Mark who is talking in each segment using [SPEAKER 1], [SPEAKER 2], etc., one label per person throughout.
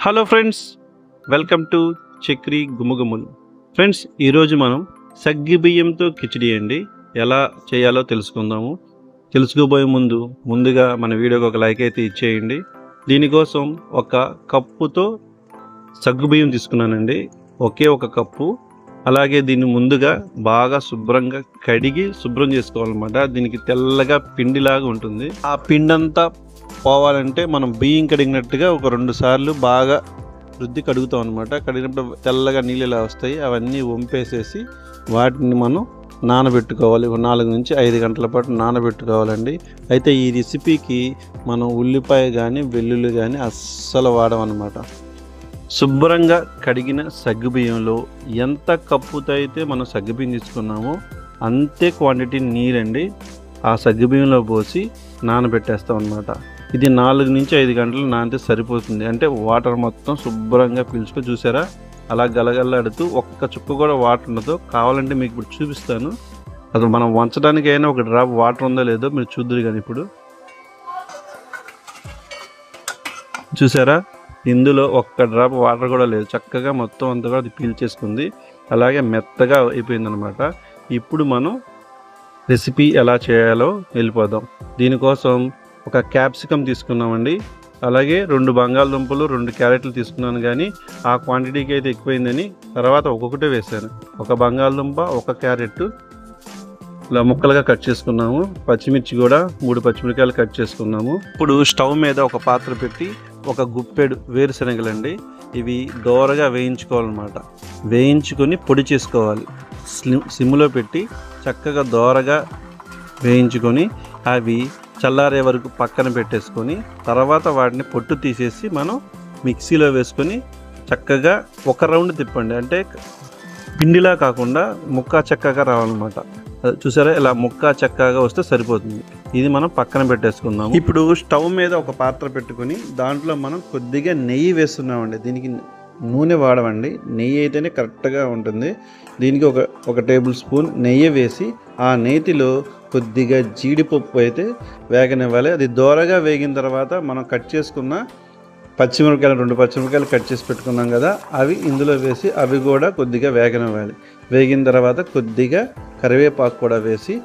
[SPEAKER 1] Hello friends, welcome to Chakri గుమగుములు. Friends, ఈరోజు మనం సగ్గి బియ్యంతో కిచిడి అండి ఎలా చేయాలో తెలుసుకుందాము. తెలుసుకోబోయే ముందుగా మన వీడియోకి ఒక లైక్ అయితే ఇచ్చేయండి. దీనికోసం ఒక కప్పుతో సగ్గు బియ్యం తీసుకున్నానండి, ఒకే ఒక కప్పు. అలాగే దీన్ని ముందుగా బాగా శుభ్రంగా కడిగి శుభ్రం చేసుకోవాలన్నమాట. దీనికి తెల్లగా పిండిలాగా ఉంటుంది. ఆ పిండి అంతా పోవాలంటే మనం బియ్యం కడిగినట్టుగా ఒక 2 సార్లు బాగా రుద్ది కడుగుతాం అనమాట. కడిగినప్పుడు తెల్లగా నీళ్ళు ఇలా వస్తాయి. అవన్నీ వంపేసేసి వాటిని మనం నానబెట్టుకోవాలి. 4 నుంచి 5 గంటల పాటు నానబెట్టుకోవాలండి. అయితే ఈ రెసిపీకి మనం ఉల్లిపాయ కానీ వెల్లుల్లి కానీ అస్సలు వాడమన్నమాట. శుభ్రంగా కడిగిన సగ్గుబియ్యంలో ఎంత కప్పుతో అయితే మనం సగ్గుబియ్యం తీసుకున్నామో అంతే క్వాంటిటీ నీరండి ఆ సగ్గుబియ్యంలో పోసి నానబెట్టేస్తాం అన్నమాట. ఇది 4 నుంచి 5 గంటలు నానితే సరిపోతుంది. అంటే వాటర్ మొత్తం శుభ్రంగా పీల్చుకొని, చూసారా అలా గలగల్లాడుతూ ఒక్క చుక్క కూడా వాటర్ ఉండదు. కావాలంటే మీకు ఇప్పుడు చూపిస్తాను. అసలు మనం వంచడానికి అయినా ఒక డ్రాప్ వాటర్ ఉందో లేదో మీరు చూద్దరు. కానీ ఇప్పుడు చూసారా, ఇందులో ఒక్క డ్రాప్ వాటర్ కూడా లేదు. చక్కగా మొత్తం అంతా కూడా అది పీల్చేసుకుంది. అలాగే మెత్తగా అయిపోయిందనమాట. ఇప్పుడు మనం రెసిపీ ఎలా చేయాలో వెళ్ళిపోదాం. దీనికోసం ఒక క్యాప్సికమ్ తీసుకున్నామండి. అలాగే 2 బంగాళదుంపలు, 2 క్యారెట్లు తీసుకున్నాను. కానీ ఆ క్వాంటిటీకి అయితే ఎక్కువైందని తర్వాత ఒక్కొక్కటే వేసాను. ఒక బంగాళదుంప, ఒక క్యారెట్ ఇలా ముక్కలుగా కట్ చేసుకున్నాము. పచ్చిమిర్చి కూడా 3 పచ్చిమిరకాయలు కట్ చేసుకున్నాము. ఇప్పుడు స్టవ్ మీద ఒక పాత్ర పెట్టి ఒక గుప్పెడు వేరుశనగలండి, ఇవి దోరగా వేయించుకోవాలన్నమాట. వేయించుకొని పొడి చేసుకోవాలి. సిమ్లో పెట్టి చక్కగా దోరగా వేయించుకొని అవి చల్లారే వరకు పక్కన పెట్టేసుకొని తర్వాత వాటిని పొట్టు తీసేసి మనం మిక్సీలో వేసుకొని చక్కగా ఒక రౌండ్ తిప్పండి. అంటే పిండిలా కాకుండా ముక్కా చెక్కగా రావాలన్నమాట. చూసారా, ఇలా ముక్కా చెక్కగా వస్తే సరిపోతుంది. ఇది మనం పక్కన పెట్టేసుకుందాం. ఇప్పుడు స్టవ్ మీద ఒక పాత్ర పెట్టుకొని దాంట్లో మనం కొద్దిగా నెయ్యి వేస్తున్నామండి. దీనికి నూనె వాడమండి, నెయ్యి అయితేనే కరెక్ట్గా ఉంటుంది. దీనికి ఒక టేబుల్ స్పూన్ నెయ్యి వేసి ఆ నేతిలో కొద్దిగా జీడిపప్పు అయితే వేగనివ్వాలి. అది దోరగా వేగిన తర్వాత మనం కట్ చేసుకున్న పచ్చిమిరపకాయలు, 2 పచ్చిమిరపకాయలు కట్ చేసి పెట్టుకున్నాం కదా, అవి ఇందులో వేసి అవి కూడా కొద్దిగా వేగనివ్వాలి. వేగిన తర్వాత కొద్దిగా కరివేపాకు కూడా వేసి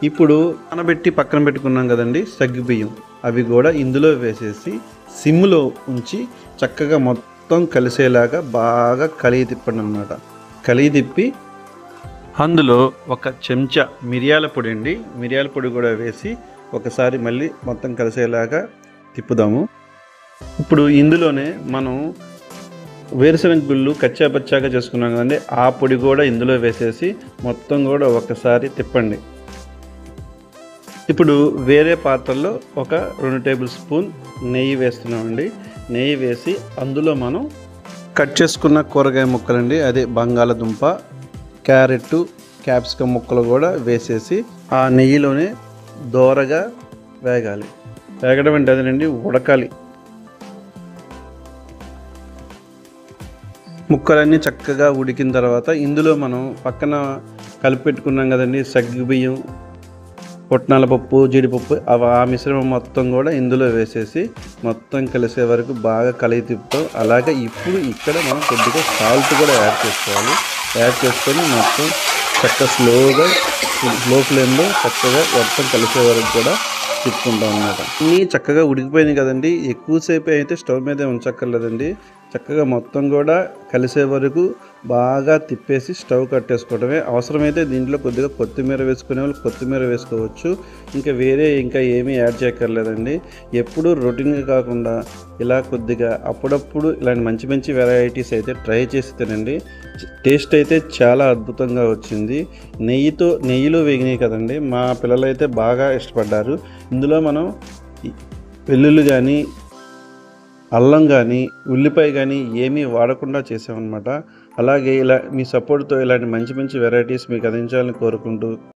[SPEAKER 1] ఇప్పుడు నానబెట్టి పక్కన పెట్టుకున్నాం కదండి సగ్గుబియ్యం, అవి కూడా ఇందులో వేసేసి సిమ్లో ఉంచి చక్కగా మొత్తం కలిసేలాగా బాగా కలిగి తిప్పండి అన్నమాట. కలిగి తిప్పి అందులో ఒక చెంచా మిరియాల పొడి అండి, మిరియాల పొడి కూడా వేసి ఒకసారి మళ్ళీ మొత్తం కలిసేలాగా తిప్పుదాము. ఇప్పుడు ఇందులోనే మనం వేరుశనగ గుళ్ళు కచ్చాపచ్చాగా చేసుకున్నాం కదండి, ఆ పొడి కూడా ఇందులో వేసేసి మొత్తం కూడా ఒకసారి తిప్పండి. ఇప్పుడు వేరే పాత్రలో ఒక 2 టేబుల్ స్పూన్ నెయ్యి వేస్తున్నామండి. నెయ్యి వేసి అందులో మనం కట్ చేసుకున్న కూరగాయ ముక్కలండి, అదే బంగాళదుంప, క్యారెట్, క్యాప్సికమ్ ముక్కలు కూడా వేసేసి ఆ నెయ్యిలోనే దోరగా వేగాలి. వేగడం అంటే అదేనండి, ఉడకాలి. ముక్కలన్నీ చక్కగా ఉడికిన తర్వాత ఇందులో మనం పక్కన కలిపి పెట్టుకున్నాం కదండి సగ్గుబియ్యం, పుట్నాల పప్పు, జీడిపప్పు, ఆ మిశ్రమం మొత్తం కూడా ఇందులో వేసేసి మొత్తం కలిసే వరకు బాగా కలిగి తిప్పుతాం. అలాగే ఇప్పుడు ఇక్కడ మనం కొద్దిగా సాల్ట్ కూడా యాడ్ చేసుకోవాలి. యాడ్ చేసుకొని మొత్తం చక్కగా స్లో ఫ్లేమ్లో చక్కగా మొత్తం కలిసే వరకు కూడా తిప్పుకుంటాం అన్నమాట. అన్నీ చక్కగా ఉడికిపోయినాయి కదండి, ఎక్కువసేపు అయితే స్టవ్ మీదే ఉంచక్కర్లేదండి. చక్కగా మొత్తం కూడా కలిసే వరకు బాగా తిప్పేసి స్టవ్ కట్టేసుకోవడమే. అవసరమైతే దీంట్లో కొద్దిగా కొత్తిమీర వేసుకునే వాళ్ళు కొత్తిమీర వేసుకోవచ్చు. ఇంకా ఏమీ యాడ్ చేయక్కర్లేదండి. ఎప్పుడు రొటీన్గా కాకుండా ఇలా కొద్దిగా అప్పుడప్పుడు ఇలాంటి మంచి మంచి వెరైటీస్ అయితే ట్రై చేసి తినండి. టేస్ట్ అయితే చాలా అద్భుతంగా వచ్చింది. నెయ్యిలో వేగినాయి కదండి, మా పిల్లలు అయితే బాగా ఇష్టపడ్డారు. ఇందులో మనం వెల్లుల్లి కానీ, అల్లం కానీ, ఉల్లిపాయ కానీ ఏమీ వాడకుండా చేసామన్నమాట. అలాగే ఇలా మీ సపోర్ట్తో ఇలాంటి మంచి మంచి వెరైటీస్ మీకు అందించాలని కోరుకుంటూ